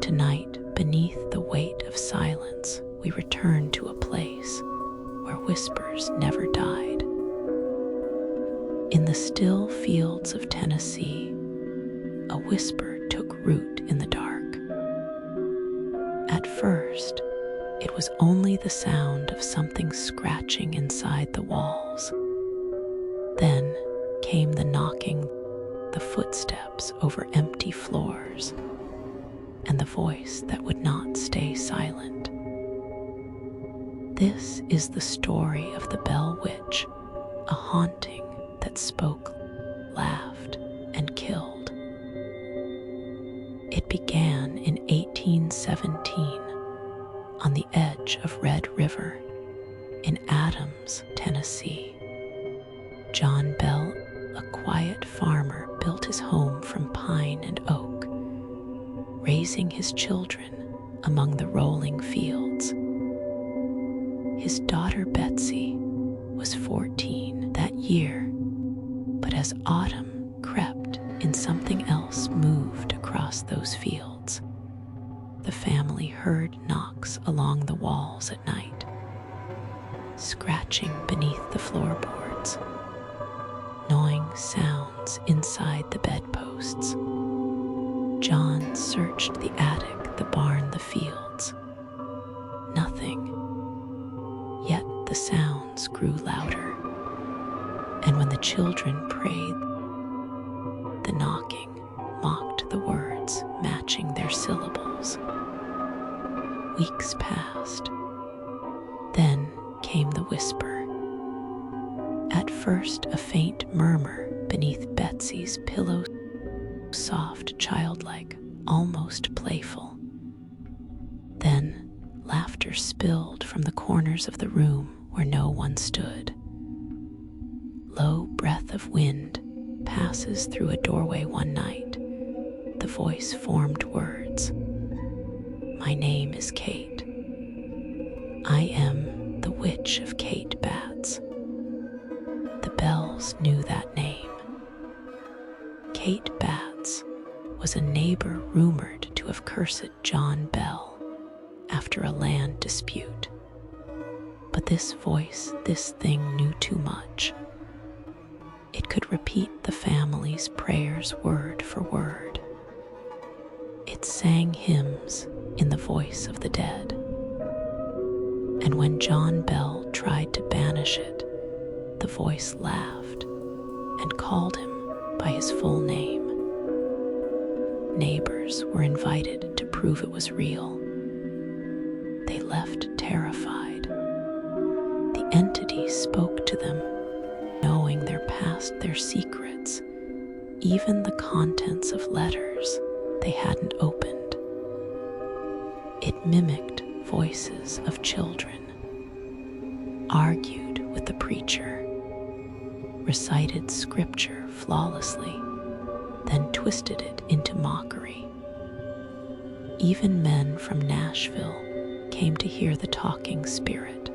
Tonight, beneath the weight of silence, we return to a place where whispers never died. In the still fields of Tennessee, a whisper took root in the dark. At first, it was only the sound of something scratching inside the walls. Then came the knocking, the footsteps over empty floors, and the voice that would not stay silent. This is the story of the Bell Witch, a haunting that spoke, laughed, and killed. It began in 1817 on the edge of Red River in Adams, Tennessee. John Bell, a quiet farmer, built his home from pine and oak, raising his children among the rolling fields. His daughter Betsy was 14 that year, but as autumn crept in, something else moved across those fields. The family heard knocks along the walls at night, scratching beneath the floorboards, gnawing sounds inside the bedposts. John searched the attic, the barn, the fields. Nothing. Yet the sounds grew louder. And when the children prayed, the knocking mocked the words, matching their syllables. Weeks passed. Then came the whisper. At first, a faint murmur beneath Betsy's pillow, soft, childlike, almost playful. Then laughter spilled from the corners of the room where no one stood. Low breath of wind passes through a doorway one night. The voice formed words. My name is Kate. I am the Witch of Kate Batts. The Bells knew that name. Kate Batts was a neighbor rumored to have cursed John Bell after a land dispute. But this voice, this thing, knew too much. It could repeat the family's prayers word for word. It sang hymns in the voice of the dead. And when John Bell tried to banish it, the voice laughed and called him by his full name. Neighbors were invited to prove it was real. They left terrified. The entity spoke to them, knowing their past, their secrets, even the contents of letters they hadn't opened. It mimicked voices of children, argued with the preacher, recited scripture flawlessly, then twisted it into mockery. Even men from Nashville came to hear the talking spirit.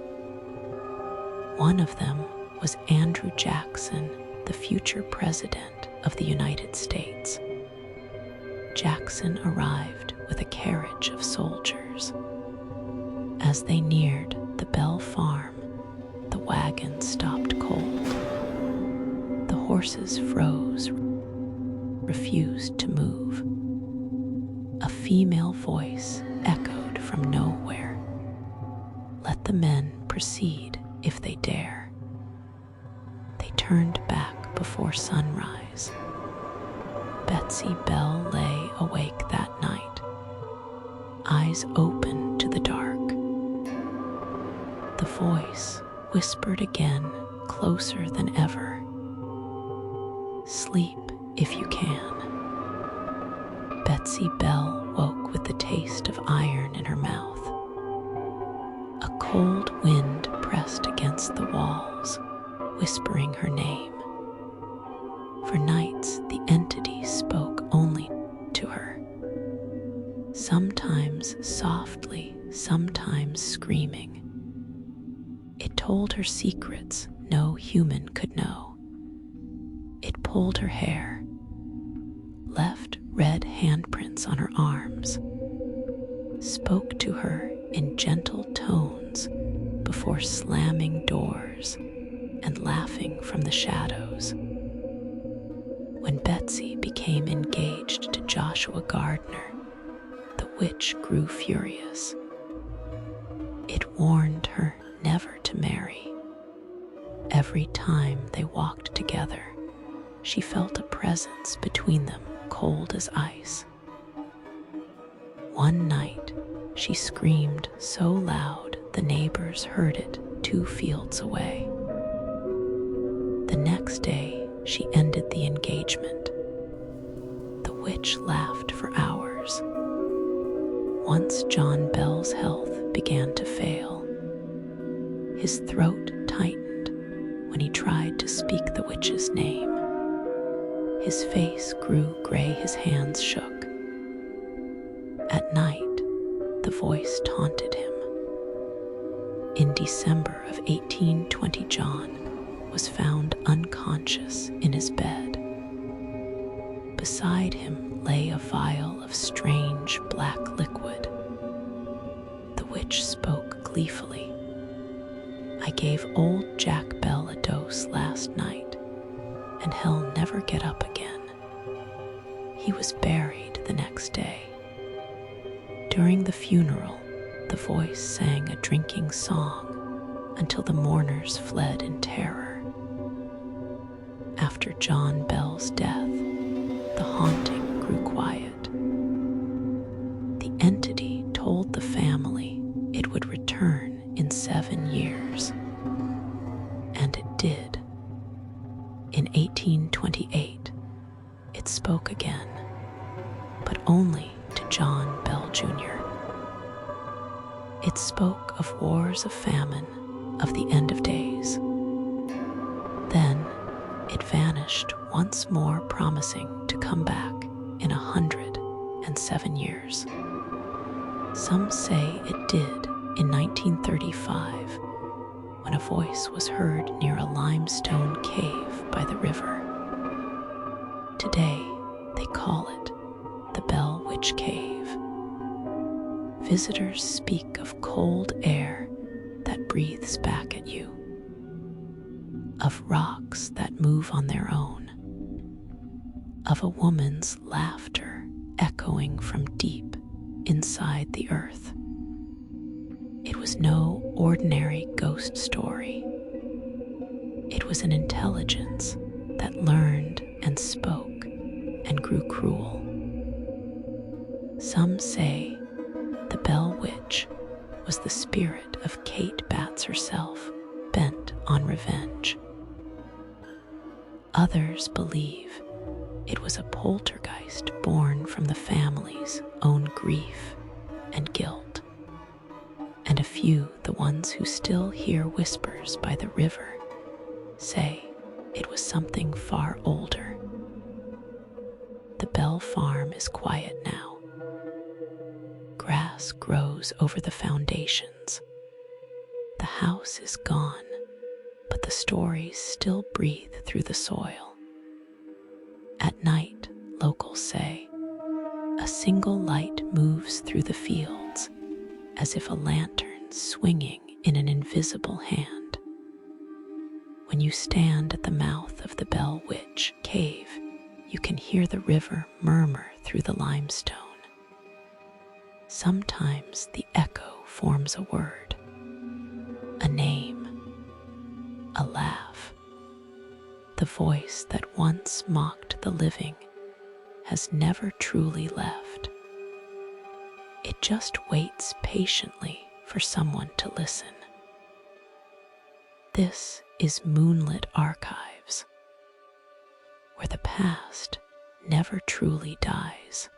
One of them was Andrew Jackson, the future president of the United States. Jackson arrived with a carriage of soldiers. As they neared the Bell farm, the wagon stopped cold. The horses froze, refused to move. A female voice echoed from nowhere. Let the men proceed if they dare. They turned back before sunrise. Betsy Bell lay awake that night, eyes open to the dark. The voice whispered again, closer than ever. Sleep if you can. Betsy Bell woke with the taste of iron in her mouth. A cold wind pressed against the walls, whispering her name. For nights, the entity spoke only to her, sometimes softly, sometimes screaming. It told her secrets no human could know. It pulled her hair, left red handprints on her arms, spoke to her in gentle tones before slamming doors and laughing from the shadows. When Betsy became engaged to Joshua Gardner, the witch grew furious. It warned her never to marry. Every time they walked together, she felt a presence between them, cold as ice. One night, she screamed so loud the neighbors heard it 2 fields away. The next day, she ended the engagement. The witch laughed for hours. Once John Bell's health began to fail. His throat tightened when he tried to speak the witch's name. His face grew gray, his hands shook. At night, the voice taunted him. In December of 1820, John was found unconscious in his bed. Beside him lay a vial of strange black liquid. The witch spoke gleefully. "I gave old Jack Bell a dose last night, and he'll never get up again." He was buried the next day. During the funeral, the voice sang a drinking song until the mourners fled in terror. After John Bell's death, the haunting grew quiet. The entity told the family it would return in 7 years. And it did. In 1828, it spoke again, but only to John Bell Jr. It spoke of wars of famine, of the end of days. Then it vanished once more, promising to come back in 107 years. Some say it did in 1935, when a voice was heard near a limestone cave by the river. Today, they call it the Bell Witch Cave. Visitors speak of cold air that breathes back at you, of rocks that move on their own, of a woman's laughter echoing from deep inside the earth. It was no ordinary ghost story. It was an intelligence that learned and spoke and grew cruel. Some say the Bell Witch was the spirit of Kate Batts herself, bent on revenge. Others believe it was a poltergeist born from the family's own grief and guilt. And a few, the ones who still hear whispers by the river, say it was something far older. The Bell farm is quiet now. Grass grows over the foundations. The house is gone, but the stories still breathe through the soil. At night, locals say, a single light moves through the fields as if a lantern swinging in an invisible hand. When you stand at the mouth of the Bell Witch Cave, you can hear the river murmur through the limestone. Sometimes the echo forms a word, a name, a laugh. The voice that once mocked the living has never truly left. It just waits patiently for someone to listen. This is Moonlit Archives, where the past never truly dies.